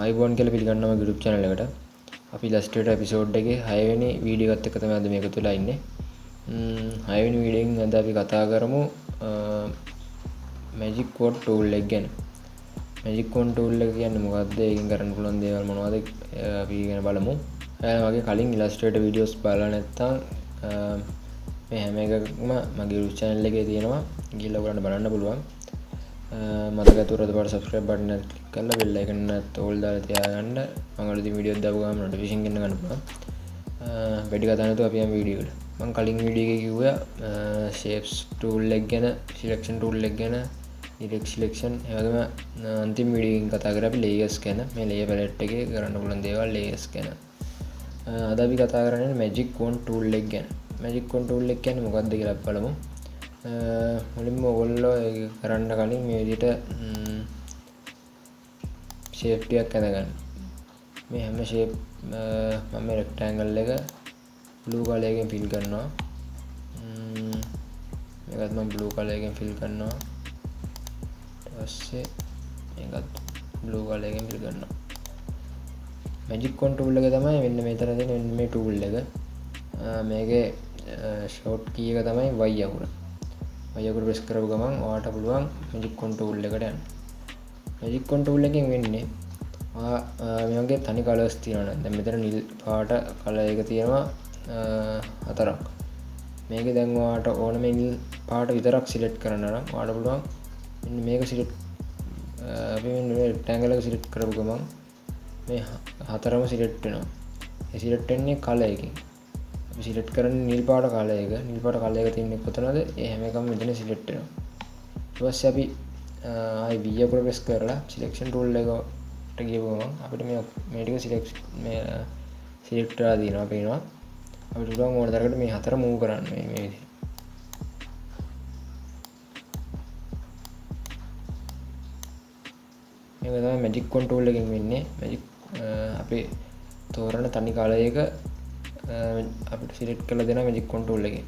ආයිබෝන් කියලා පිළිගන්නවා YouTube channel එකට. අපි Illustrator episode එකේ 6 වෙනි වීඩියෝ එකත් එක්ක තමයි අද මේක තුලා ඉන්නේ. 6 වෙනි වීඩියෝ එකෙන් අද අපි කතා කරමු magic wand tool එක ගැන. magic wand tool එක කියන්නේ මොකක්ද? ඒකෙන් කරන්න පුළුවන් දේවල් මොනවද? අපි ඉගෙන බලමු. මගේ කලින් Illustrator videos බලලා නැත්නම් මේ හැම එකක්ම මගේ YouTube channel එකේ තියෙනවා. ගිහලා ඔයගොල්ලන්ට බලන්න පුළුවන්. මතක ඇතුව රද subscribe button එක click කරලා bell icon එකත් all දාලා තියාගන්න. මම අලුතින් වීඩියෝ දාපු ගමන් notification එක ගන්න පුළුවන්. වැඩි කතා නැතුව අපි යමු වීඩියෝ එකට. මම කලින් වීඩියෝ එකේ කිව්වා shapes tool එක ගැන, selection tool එක ගැන, direct selection ඒ වගේම අන්තිම වීඩියෝ එකකින් කතා කරා අපි layers ගැන. මේ layer palette එකේ කරන්න පුළුවන් දේවල් layers ගැන. අද අපි කතා කරන්නේ magic wand tool එක ගැන. magic wand tool එක කියන්නේ මොකක්ද කියලා අපි බලමු. මුලින්ම ඔයගොල්ලෝ ඒක කරන්න කලින් මේ විදිහට shape ටිකක් අඳගන්න. මේ හැම shape මම rectangle එක blue color එකෙන් fill කරනවා. මේකත් මම blue color එකෙන් fill කරනවා. ඊට පස්සේ මේකත් blue color එකෙන් fill කරනවා. magic wand tool එක තමයි මෙන්න මෙතන තියෙන මෙන්න මේ tool එක. මේකේ short key එක තමයි Y අකුර. Y අකුර press කරපු ගමන් ඔයාලට පුළුවන් magic wand tool එකට යන්න. magic wand tool එකෙන් වෙන්නේ මේ වගේ තනි colors තියෙනවා. දැන් මෙතන නිල් පාට color එක තියෙනවා හතරක්. මේකේ දැන් ඔයාලට ඕන මේ නිල් පාට විතරක් select කරන්න නම් ඔයාලට පුළුවන් මෙන්න මේක select අපි මේ rectangle එක select කරපු ගමන් මේ හතරම select වෙනවා. ඒ select වෙන්නේ color එකකින්. අපි select කරන්නේ නිල් පාට color එක. නිල් පාට color එක තියෙන්නේ කොතනද? ඒ හැම එකම මෙතන select වෙනවා. ඊට පස්සේ අපි ආයි V අකුර press කරලා selection tool එකට ගියපු ගමන් අපිට මේ ටික select කරලා දිනවා පේනවා. අපිට පුළුවන් ඕන තරකට මේ හතර move කරන්න මේ විදිහට. මේක තමයි magic wand tool එකෙන් වෙන්නේ. magic අපි තෝරන තනි color එක අපිට select කරලා දෙනවා magic wand tool එකෙන්.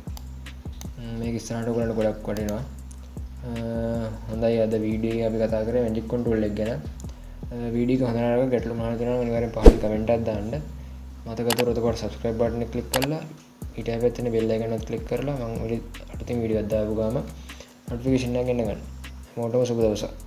මේක ඉස්සරහට ඔයගොල්ලන්ට ගොඩක් වටිනවා. හොඳයි අද වීඩියෝ එකේ අපි කතා කරේ magic wand tool එක ගැන. වීඩියෝ එක හොඳ නරක ගැටලු මොනවද තියෙනවද අනිවාර්යෙන් පහලින් කමෙන්ට් එකක් දාන්න. මතක තවරකට subscribe button එක click කරලා ඊට හැබැයි තියෙන bell icon එකත් click කරලා මම අලුතින් වීඩියෝ එකක් දාපු ගාම notification එක එන්න ගන්න. හැමෝටම සුබ දවසක්.